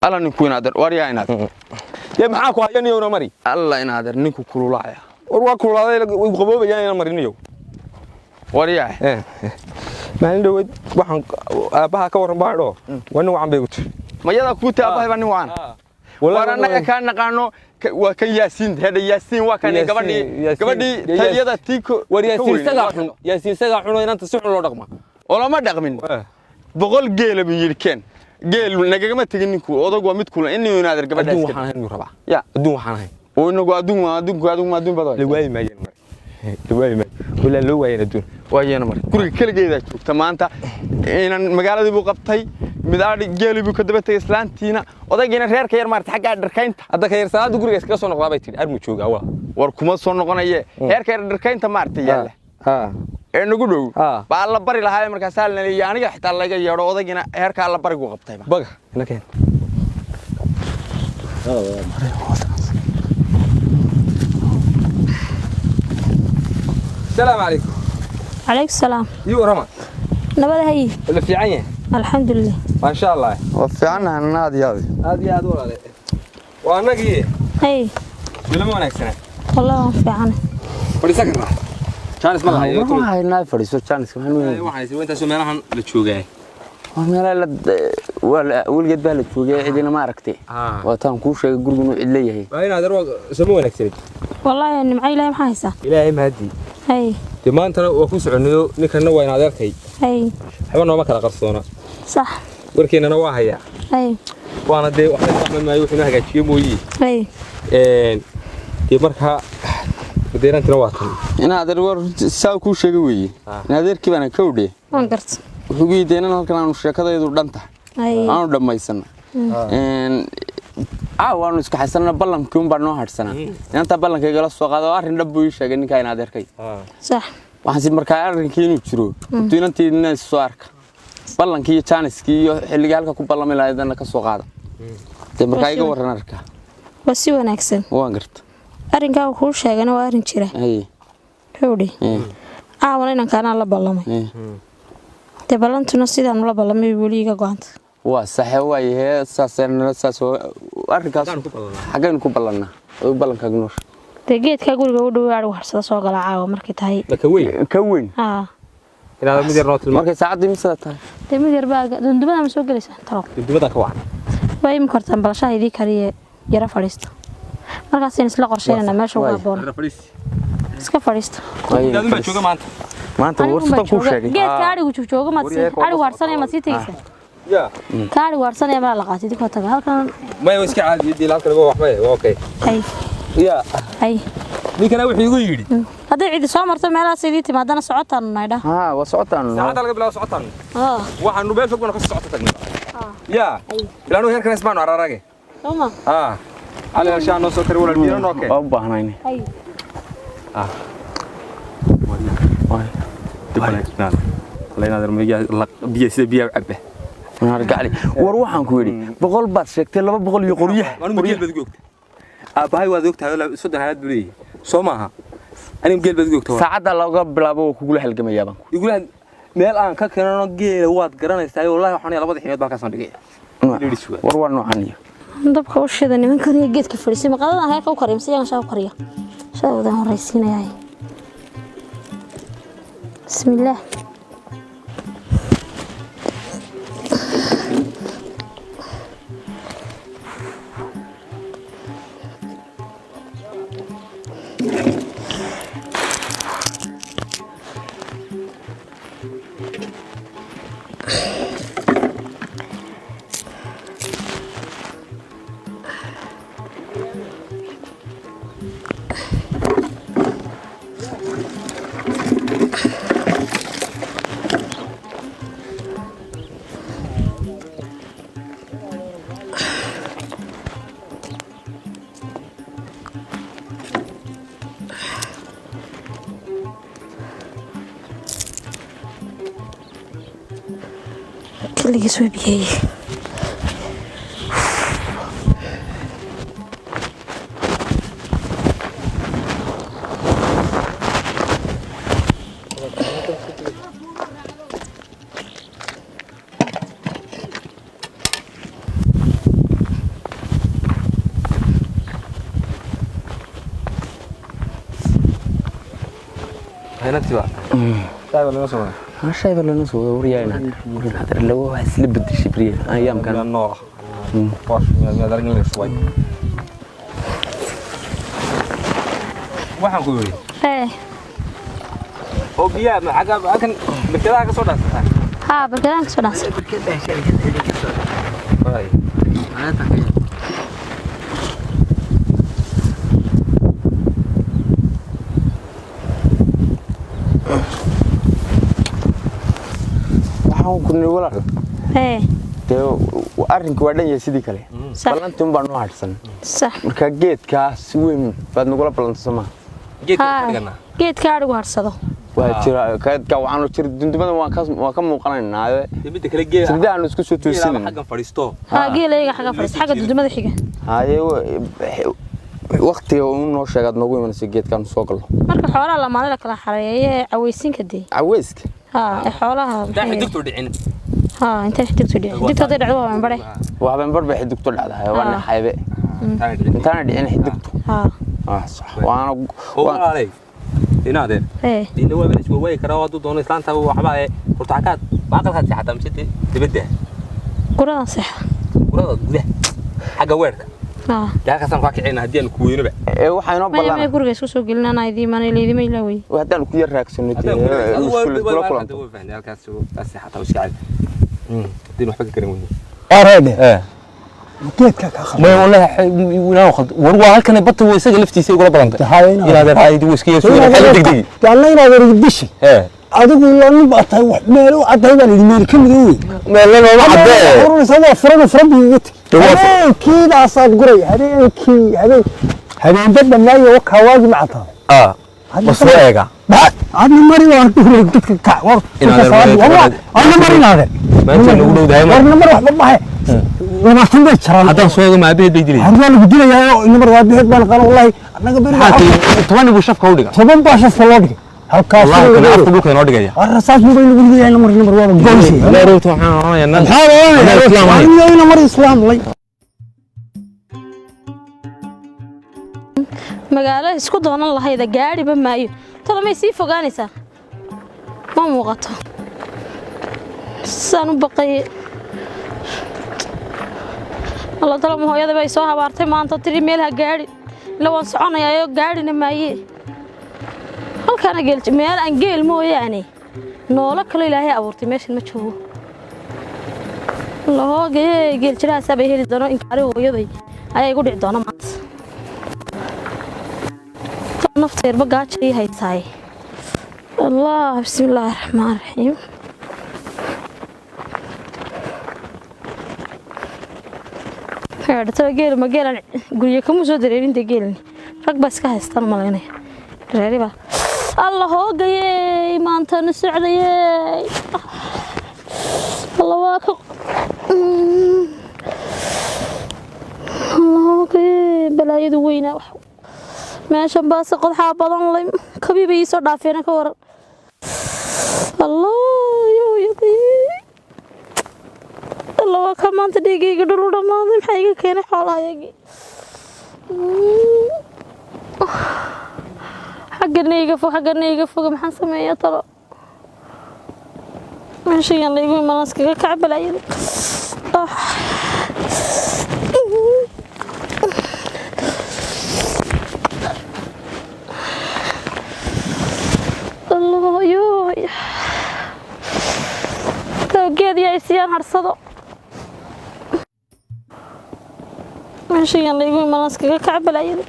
alla ninku inaader wariya inaader dee maxaa ku hayaniyo mari alla inaader ninku kululaaya war waa kululaaday qaboobayaan marinayo wariya maalin dhaweed waxaan aabaha ka waran baadho wana wacan bay u tir mayada ku taabahay baan waan waranaga ka naqaano waa kan yaasiin hada yaasiin waa kan gabadhii taliyada tiiko war yaasiin saga xun inanta si xun loo dhaqma oo lama dhaqmin boqol geel bi yirkeen geel nagagama tagin ninku odag waa mid kula inuu inaader gabadha iska waxaan hayn rabaa ya adduun waxaan hayn oo inagu adduun badan la waayay maayeen wala loo waayay adduun waayeen mar guriga kaligeeda joogta maanta inaan magaaladii buu qabtay midaad geeli buu ka daba tagay islaantiina odagina reerka yar maartay xagga dharkaynta hadda ka yar salaada guriga iska soo noqdaa bay tiri armu jooga war kuma soo noqonaye reerka yar dharkaynta maartay yaala nagu dhow baa la bari lahaa markaas halnay aniga xitaa laga yeero odagina heerka la barigu qabtay baga nakeen السلام عليكم عليك السلام يو رما نبدا هي اللي في عينه الحمد لله ما شاء الله وفي عنها النادي هذه ولا وانا قيه هي ولا ما وناكسنا والله في عنه فريسك راح كان اسمه هاي ما هاي ناي فريسو كان اسمه waxaan isoo inta soo meelahan la joogay meelaha wala wulgeed baa la joogay cidina ma aragtay wataan ku sheegay gurigu cid leeyahay waa inaad arwa soo wanaagsan والله إن معي لا محايسة إلهي مهدي هاي تمان ترى وكوس عنده نكنا وين عذرتي هاي حيوان ما كلا قرصونا صح وركينا نواهيا هاي وأنا دي واحد من ما يروح هناك شيء موي هاي تمرها بدينا ترواتن أنا هذا الور ساو كوس شقوي أنا هذا كيف أنا كودي ما قرت وحقي دينا نهار أنا مش كذا يدور دنته أنا دم ما يسنا waanu iska xasanna ballankii baan noo harsanaa inta ballankayga la soo qaado arrin dhab buu sheegay ninka in adeerkay sax waxaan si markaa arrinkii inuu jiro inantiina soo arka ballankii iyo janiskii iyo xilliga halka ku ballami lahaydna ka soo qaada markaa iga waran arka wasi wanaagsan waan garta arrinka uu sheegana waa arrin jira howdi aawana inaan kana la ballamay ballantuna sidaan la ballamay waliga go'aanta وصحيح ويه ساسن ساسو أركاس حاجة نكون بلنا بلنا كجنوش تجيت كقول جودو على وحصة صاغ العاوة مركت هاي كوين هذا مدير نوت المركز ساعد مسات تمدير بقى دندبنا مسوق لسه ترى دندبنا كوان وين مكرتن بلشة هذي كريه جرا فريست مركز سينس لا قرشين أنا ما شو قابون سك فريست دندبنا شو كمان ما أنت ورثة كوشة جيت كاري وشوف شو كمان على ورثة ما تيجي يا كاري ورثة ما لقاتي ديك وتجا هالكان ما يوسك عادي يدي لالك لبوا وحبه أوكي هاي يا هاي ليك أنا وحي يقولي هذا عيد صامر تما لا سيدتي ما دنا سعوتنا نايدا وسعوتنا ساعات على قبل سعوتنا واحد نوبل فوق نقص سعوتنا يا لأنه هيك ناس ما نعرف راجع تمام على عشان نوصل ولا البيران أوكي أبا هنايني هاي تبغى نعم لين هذا المياه بيسي بيا عبه رجع لي وروحان كوري بقول بس شكت لما بقول يقريه أنا مجيل بدقوق أباي وذوقت هذا سودان هذا بري سومها أنا مجيل بدقوق ساعد الله قبل أبوه كقول حلقة يابان يقول مال أنا كأنه جيل واد قرنا يستعي والله وحنا لابد حياة باكا صندوقية وروان نوعانية دبك وش هذا من كريه جيت كفرسي ما قالنا هيك وكريم سيان شاو قريه شاو ده رئيسنا ياي بسم الله اللي يسوي بيه هنا تبع شايف ولا نسوي أنا شايف ولا نسوي وريانا هذا اللي هو سلب الشبرية أيام كان النوع واش ما درنا شوي waxaan ku yiri oo biya ma kan barkada ka soo dhaafay barkada ka soo dhaafay ay waxaan ku niri walaal arrinku waa dhan yahay sidii kale ballantii baan u harsan marka geedkaas weyn baad nagula ballantasama geedka arigu harsado waa jira geedka waxaanu jira dundumada waan ka muuqanaynaa midda kale geed sidii aanu isku soo toosinay xagga fadhiisto geelayga xagga fadhiisto xagga dundumada xiga haye waqtiga uu noo sheegad noogu imanaysa geedkan soo galo marka xoolaha la maalin kala xareeyay caweysinka dee caweyska xoolaha xiddigtu dhicin انت حدقتو دي حدقتو دي دعوه من بري وهبن بربي حدقتو دحدها وانا حيبه انت انا دحين حدقتو صح وانا علي هنا دين هو بلاش وي كرا ودو دون اسلانتا waxba ay qurtaakaad baaqalka saxata misiti dibadda qurada sax qurada gudaha xaga weerka yaa ka san ka kicina hadii aan ku weynaba waxa inoo balan ma guriga isku soo gelinana idii man leedima ilaaway hadaan ku yar raagsano kula kulanto halkaas saxata wasiicad دين وحبك كريم أراد geedka ka ma wallahi wiilaa khad warwa halkan bad way isaga laftiisa ugu badan tahay inaad raayid wiskiyo soo degdeg yalla inaad wardishi adigu loo baatay wax meel u caday baan idin meel kamid weey meel loo caday urusada furada kiida asaad guray habeen badda maayo kawaadi macata wasweega adna mari waa dadka ka war adna mari naade maanta lagu dhowdahay warna mar waxba maahay lama tunbay jiraan hadan sooga ma abeed bay dilay harba lagu dilayaa in mar waa beed baan qalo wallahi anaga bari toban buu shafka u dhigay toban baa shafka loo dhigay halkaas afku dhulka inoo dhigaya rasaas buu lagu dilayaa in mar waa goolsi la roobto waxaan in mar islaam lay magaalo isku doonan lahayd gaariba maayo tolomay sii fogaanaysaa ma muuqato saan u baqay الله طلب هويدا bay soo habaartay maanta tiri meel ha gaari la waan soconayaa gaarina maaye halkaan geel meel aan geel mooyaane noola kale ilaahay abuurtay meeshan ma joogo loo geel jiraasa bay heli doono in kaari hooyaday ayay igu dhici doona maanta nafteer bagaajay haysaay الله بسم الله الرحمن الرحيم هذا جيل ما جيل قولي كم زود ريرين تجيل رك بس كهستان مالينه ريري الله هو جاي ما أنت نسعد ياي الله واقع الله جاي بلا يدوينا ماشي بس قد حابض الله كبيب يسوع دافينا كور الله يدي الله كمان تديجي قدروا ما ذي حاجة كنا حالها يجي حقنا يقفوا محن سمية ترى ماشي يلا يقول مناسك كعب لا يد الله يوي توجد يا إسيان هرصدو ماشي يلا يقول مناسك كعب لا يد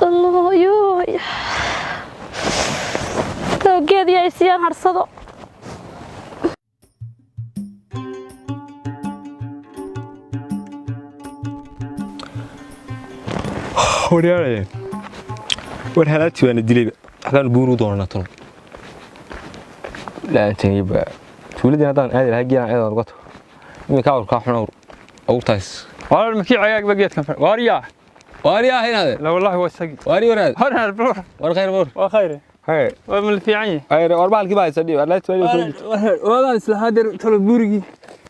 الله يوي توجد يا إسيان هرصدو وريالي ورهلاتي وانا دليل حكان بورو دونا تون لا تجيب تولدي هذا هذه الهجية هذا القط من كاور كاحنا أو تايس والله المكي عياق بقيت كم واريا هنا لا والله هو السقي واري وراد هنا البور ورخير بور وخير هاي ومن في عيني هاي أربعة الكبار سدي ولا تولي والله إسلا هذا تلو بورجي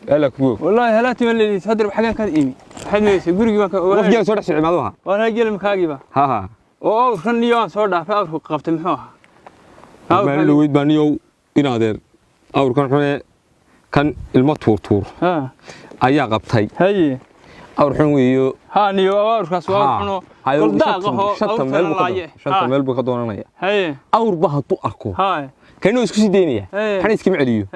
لا كوك والله هلاتي من اللي صدر بحاجة كان إيمي حد يقولي ما كان وفجأة صار سعي معها ولا جيل مكاجبة ها أو خلني يوم صار ده فأفرق قفت محوها ما اللي ويد بانيو ينادر أو كان المطور طور ها أيها قبتي هي أو حنويو ها نيو أو كسوة حنو كل داقة شتى ميل بقدونا نيا هي أو ربها تأكو هاي كانوا يسكسي دينيا حنا يسكم عليو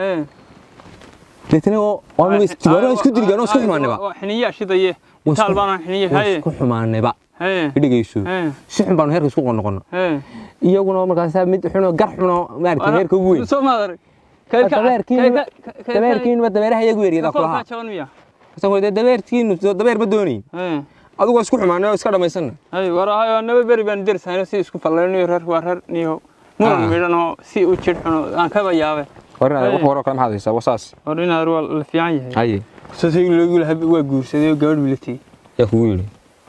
لكنه وأنا استبارة يسكت اللي كانوا يسكت معنا بقى حنية شديه طالبان حنية هي يسكت معنا بقى هي كده جيسو سحن بانو هيرك يسكت قلنا هي iyaguna markaas mid xuna gar xuna maartay heerka ugu weyn soo maadar dabeerkiin ma dabeeraha iyagu weeriyada kulaha soo dabeerkiin dabeer badooni adigu isku xumaanay iska dhamaysan ay warahay naba bari baan dirsayna si isku fallaynayo reer waa reer niyo muran midano si u jir xuno aan ka bayaabe warna wax waro kala maxaad haysaa wasaas warina ruwal la fiican yahay haye soo loogu lahaa waa guursaday gabadh militay yaa kugu yiri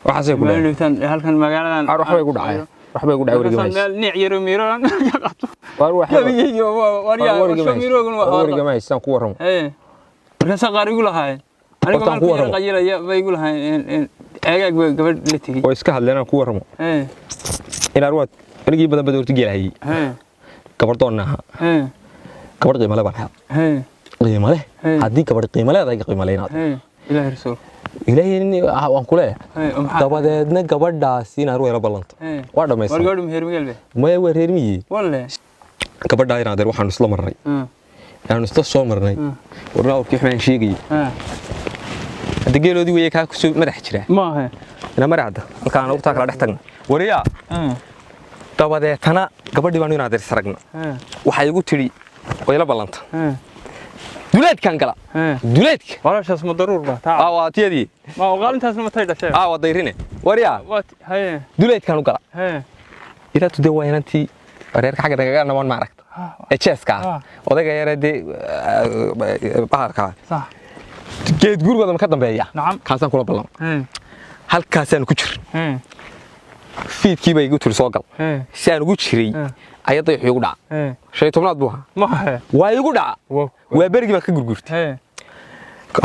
waxaasay ku dhacay halkan magaaladan waxbay ku dhacay waxbay ku dhacay warigamays niic yaro miiraan qabto war waxa wariya miiroogan waa warigamays san ku waramo markaas qaar igu lahaay aniga markaan qayilaya bay igu lahaayeen aagaag gabadh la tigi oo iska hadleena ku waramo ilaa ruwaad anigii badan badoorti geelahay gabadhoona gabadh qiimo leh baan qiimo leh haddii gabadh qiimo leh ay qiimo leeynaad ilaahay rasuul ilaahay waan ku leeyahay dabadeedna gabadhaas in aru yara ballanto waa dhamaysan war gabadh meher migalbe ma waa reer miyi walle gabadha ayna adeer waxaan isla marnay aan isla soo marnay warna oo kixmaan sheegay hadda geeloodii way ka ku soo madax jira ma aha ina maraada halkaan ugu taakala dhex tagna wariya dabadeetana gabadhii baan inaan adeer saragna waxa igu tiri way la ballanta duleedkan gala duleedka walaashaas ma daruur ba taa waa tiyadii ma qaalintaas ma tay dhashay waa dayrine wariya haye duleedkan u gala ila tudee waynantii reerka xagga dagaga naman ma aragta echeska odaga yarade baharka sax geed gurigooda ma ka dambeeya kaasaan kula ballan halkaasaan ku jir fiidkii bay igu tiri soo gal si aan ugu jiray ayaday wuxuu igu dhaca 15aad buu ahaa waa igu dhaca waa berigi baan ka gurgurtay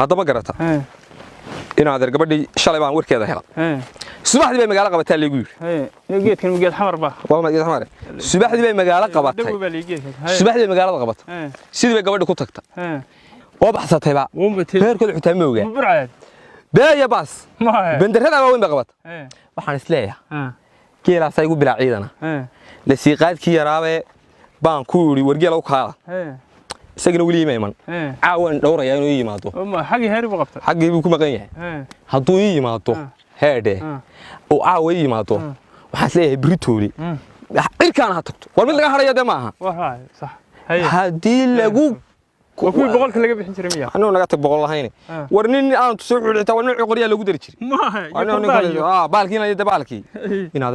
haddaba garata in adeer gabadhii shalay baan warkeeda helay subaxdii bay magaalo qabataa leegu yiri geedkan geed xamar ba waa geed xamar subaxdii bay magaalo qabatay subaxdii bay magaalada qabatay sidii bay gabadhii ku tagtay oo baxsatay ba reerkooda xitaa ma ogaa beeya baas bandarada waa weyn ba qabatay waxaan isleeyahay geelaas ay igu bilaa ciidana la siiqaadkii yaraabe baan ku yiri wargeel u kaala isagana wali iimayman caawan dhowraya inuu yimaado xaqi heer buu qabtay xaqi buu ku maqan yahay hadduu yimaado heede oo caawa yimaado waxaan isleeyahay britooli irkaan ha tagto war mid laga harayo de maaha waa sax haddii lagu kuwii boqolka laga bixin jiray miya anuu naga tag boqol lahayn war nin aan soo xulita war nooc qoriya lagu dari jiray ma aha baalkiina iyo dabaalkii inaad